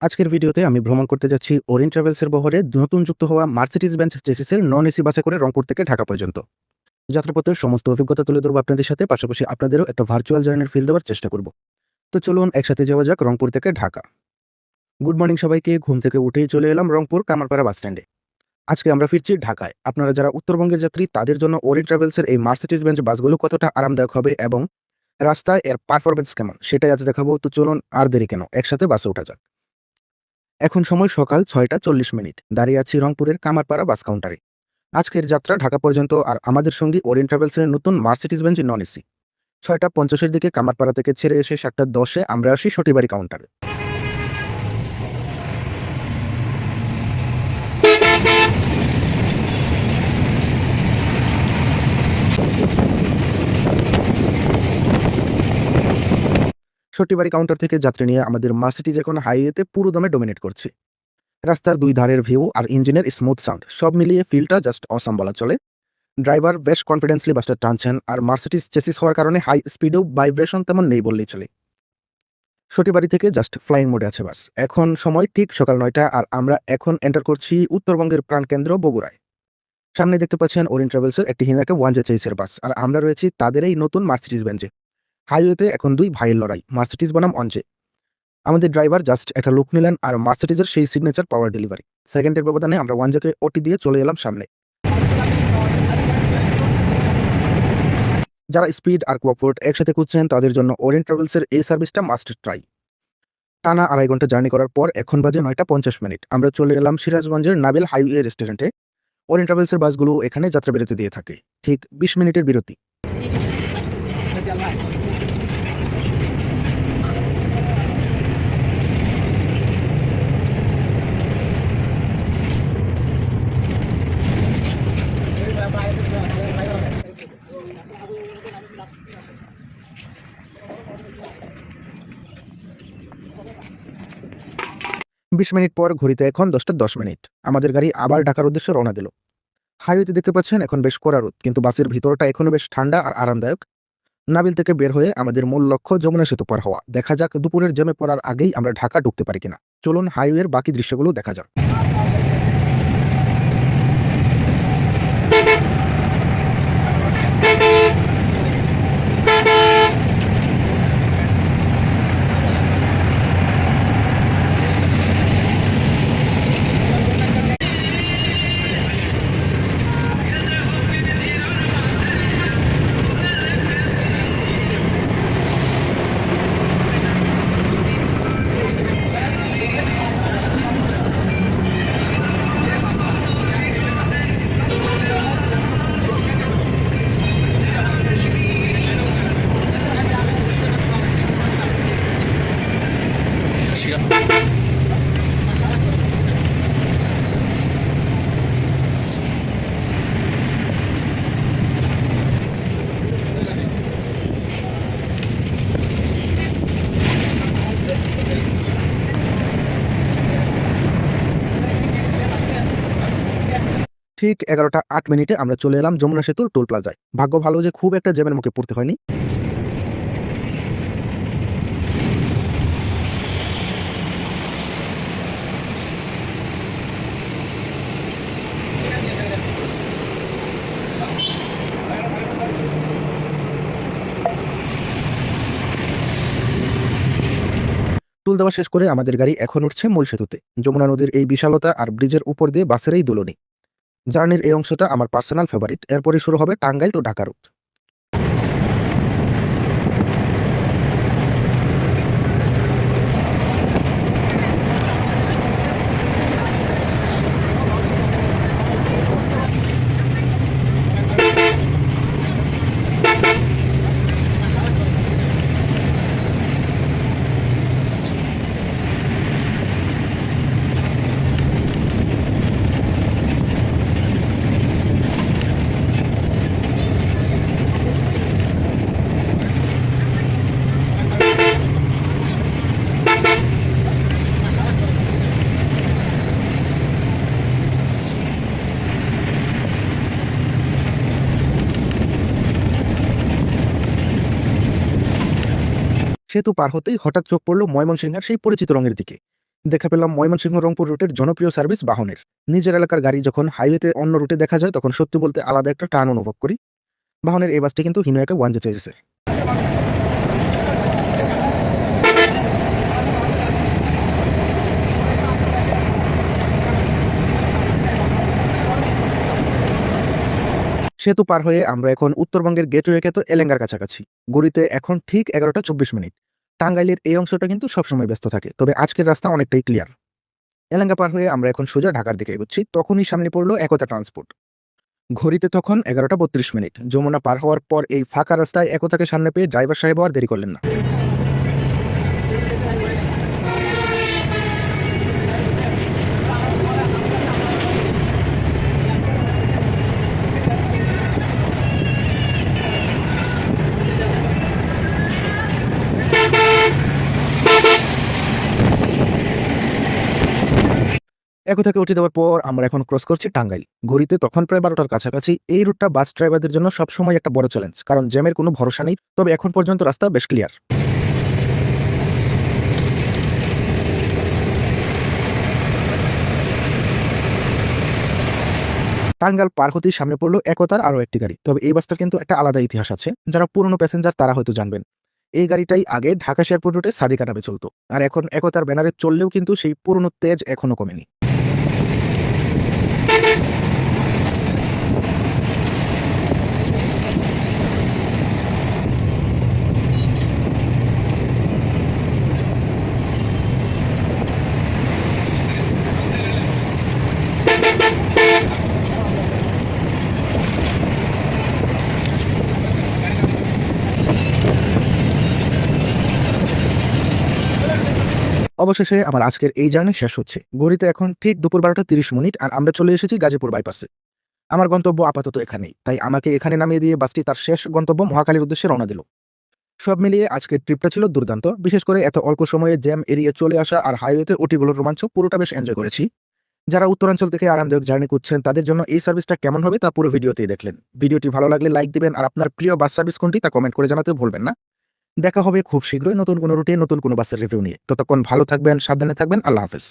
আজকের ভিডিওতে আমি ভ্রমণ করতে যাচ্ছি ওরিয়েন্ট ট্রাভেলসের বহরে নতুন যুক্ত হওয়া মার্সিডিজ বেঞ্চ চেসিসের নন এসি বাসে করে রংপুর থেকে ঢাকা পর্যন্ত। যাত্রাপথের সমস্ত অভিজ্ঞতা তুলে ধরবো আপনাদের সাথে, পাশাপাশি আপনাদেরও একটা ভার্চুয়াল জার্নির ফিল দেওয়ার চেষ্টা করব। তো চলুন একসাথে যাওয়া যাক রংপুর থেকে ঢাকা। গুড মর্নিং সবাইকে। ঘুম থেকে উঠেই চলে এলাম রংপুর কামারপাড়া বাস স্ট্যান্ডে। আজকে আমরা ফিরছি ঢাকায়। আপনারা যারা উত্তরবঙ্গের যাত্রী তাদের জন্য ওরিয়েন্ট ট্রাভেলসের এই মার্সিডিজ বেঞ্চ বাসগুলো কতটা আরামদায়ক হবে এবং রাস্তায় এর পারফরমেন্স কেমন সেটাই আজ দেখাবো। তো চলুন আর দেরি কেন, একসাথে বাসে ওঠা যাক। এখন সময় সকাল 6টা 40 মিনিট। দাঁড়িয়ে আছি রংপুরের কামারপাড়া বাস কাউন্টারে। আজকের যাত্রা ঢাকা পর্যন্ত, আর আমাদের সঙ্গী ওরিয়েন্ট ট্রাভেলসের নতুন মার্সিডিজ বেঞ্চ নন এসি। 6টা 50-এর দিকে কামারপাড়া থেকে ছেড়ে এসে 7টা 10-এ আমরা আসি সটিবাড়ি কাউন্টারে। সটিবাড়ি কাউন্টার থেকে যাত্রী নিয়ে আমাদের মার্সিডিজ এখন হাইওয়েতে পুরো দমে ডোমিনেট করছে। রাস্তার দুই ধারের ভিউ আর ইঞ্জিনের স্মুথ সাউন্ড সব মিলিয়ে ফিলটা জাস্ট অসাম বলা চলে। ড্রাইভার বেশ কনফিডেন্সলি বাসটা টানছেন, আর মার্সিডিজ চেসিস হওয়ার কারণে হাই স্পিডেও ভাইব্রেশন তেমন নেই বললেই চলে। সটিবাড়ি থেকে জাস্ট ফ্লাইং মোডে আছে বাস। এখন সময় ঠিক সকাল 9টা, আর আমরা এখন এন্টার করছি উত্তরবঙ্গের প্রাণকেন্দ্র বগুড়ায়। সামনে দেখতে পাচ্ছেন ওরিয়েন্ট ট্রাভেলসের একটি হিনাকে ওয়ানজে চেইসের বাস, আর আমরা রয়েছি তাদের এই নতুন মার্সিডিজ বেঞ্চে। হাইওয়েতে এখন দুই ভাইয়ের লড়াই, মার্সিডিজ বনাম অঞ্জে। আমাদের ড্রাইভার জাস্ট একটা লুক নিলেন, আর মার্সিডিজের সেই সিগনেচার পাওয়ার ডেলিভারি। সেকেন্ডের ব্যবধানে আমরা ওয়ানজেকে ওটি দিয়ে চলে এলাম সামনে। যারা স্পিড আর কমফোর্ট একসাথে খুঁজছেন তাদের জন্য ওরিয়েন্ট ট্রাভেলসের এই সার্ভিসটা মাস্ট ট্রাই। টানা 2.5 ঘন্টা জার্নি করার পর এখন বাজে 9টা 50 মিনিট। আমরা চলে এলাম সিরাজগঞ্জের নাবিল হাইওয়ে রেস্টুরেন্টে। ওরিয়েন্ট ট্রাভেলসের বাসগুলো এখানে যাত্রা বিরতি দিয়ে থাকে, ঠিক 20 মিনিটের বিরতি। 20 মিনিট পর ঘড়িতে এখন 10টা 10 মিনিট। আমাদের গাড়ি আবার ঢাকার উদ্দেশ্যে রওনা দিল। হাইওয়েতে দেখতে পাচ্ছেন এখন বেশ কড়া রোদ, কিন্তু বাসের ভিতরটা এখনো বেশ ঠান্ডা আর আরামদায়ক। নাবিল থেকে বের হয়ে আমাদের মূল লক্ষ্য যমুনা সেতু পার হওয়া। দেখা যাক দুপুরের জ্যামে পড়ার আগেই আমরা ঢাকা ঢুকতে পারি কিনা। চলুন হাইওয়ের বাকি দৃশ্যগুলো দেখা যাক। ঠিক 11টা 8 মিনিটে আমরা চলে এলাম যমুনা সেতুর টোল প্লাজায়। ভাগ্য ভালো যে খুব একটা জ্যামের মুখে পড়তে হয়নি। টোল দেওয়া শেষ করে আমাদের গাড়ি এখন উঠছে মূল সেতুতে। যমুনা নদীর এই বিশালতা আর ব্রিজের উপর দিয়ে বাসের এই দুলনি। জার্নির এই অংশটা আমার পার্সোনাল ফেভারিট। এরপরে শুরু হবে টাঙ্গাইল টু ঢাকা রুট। সেতু পার হতেই হঠাৎ চোখ পড়ল ময়মনসিংহের সেই পরিচিত রঙের দিকে। দেখা পেলাম ময়মনসিংহ রংপুর রুটের জনপ্রিয় সার্ভিস বাহনের। নিজের এলাকার গাড়ি যখন হাইওয়েতে অন্য রুটে দেখা যায় তখন সত্যি বলতে আলাদা একটা টান অনুভব করি। বাহনের এই বাসটি কিন্তু হিনো একটা 1 চেসিসের। সেতু পার হয়ে আমরা এখন উত্তরবঙ্গের গেটওয়ে খ্যাত এলেঙ্গার কাছাকাছি। গড়িতে এখন ঠিক 11টা 24 মিনিট। টাঙ্গাইলের এই অংশটা কিন্তু সবসময় ব্যস্ত থাকে, তবে আজকের রাস্তা অনেকটাই ক্লিয়ার। এলেঙ্গা পার হয়ে আমরা এখন সোজা ঢাকার দিকে এগোচ্ছি, তখনই সামনে পড়লো একতা ট্রান্সপোর্ট। ঘড়িতে তখন 11টা 32 মিনিট। যমুনা পার হওয়ার পর এই ফাঁকা রাস্তায় একতাকে সামনে পেয়ে ড্রাইভার সাহেব আর দেরি করলেন না। একতাকে উঠে দেওয়ার পর আমরা এখন ক্রস করছি টাঙ্গাইল। ঘড়িতে তখন প্রায় 12টার কাছাকাছি। এই রুটটা বাস ড্রাইভারদের জন্য সবসময় একটা বড় চ্যালেঞ্জ, কারণ জ্যামের কোনো ভরসা নেই। তবে এখন পর্যন্ত রাস্তা বেশ ক্লিয়ার। টাঙ্গাইল পার হতেই সামনে পড়লো একতার আরও একটি গাড়ি। তবে এই বাসটার কিন্তু একটা আলাদা ইতিহাস আছে। যারা পুরনো প্যাসেঞ্জার তারা হয়তো জানবেন। এই গাড়িটাই আগে ঢাকা শেরপুর রুটে সাদিকা নামে চলতো, আর এখন একতার ব্যানারে চললেও কিন্তু সেই পুরনো তেজ এখনো কমেনি। অবশেষে আমার আজকের এই জার্নি শেষ হচ্ছে। ঘড়িতে এখন ঠিক দুপুর 12টা 30 মিনিট, আর আমরা চলে এসেছি গাজীপুর বাইপাসে। আমার গন্তব্য আপাতত এখানেই, তাই আমাকে এখানে নামিয়ে দিয়ে বাসটি তার শেষ গন্তব্য মহাখালীর উদ্দেশ্যে রওনা দিল। সব মিলিয়ে আজকের ট্রিপটা ছিল দুর্দান্ত। বিশেষ করে এত অল্প সময়ে জ্যাম এড়িয়ে চলে আসা আর হাইওয়েতে ওটিগুলোর রোমাঞ্চ পুরোটা বেশ এনজয় করেছি। যারা উত্তরাঞ্চল থেকে আরামদায়ক জার্নি করছেন তাদের জন্য এই সার্ভিসটা কেমন হবে তা পুরো ভিডিওতেই দেখলেন। ভিডিওটি ভালো লাগলে লাইক দিবেন, আর আপনার প্রিয় বাস সার্ভিস কোনটি তা কমেন্ট করে জানাতে ভুলবেন না। দেখা হবে খুব শীঘ্রই নতুন কোনো রুটে নতুন কোনো বাসের রিভিউ নিয়ে। ততক্ষণ ভালো থাকবেন, সাবধানে থাকবেন। আল্লাহ হাফেজ।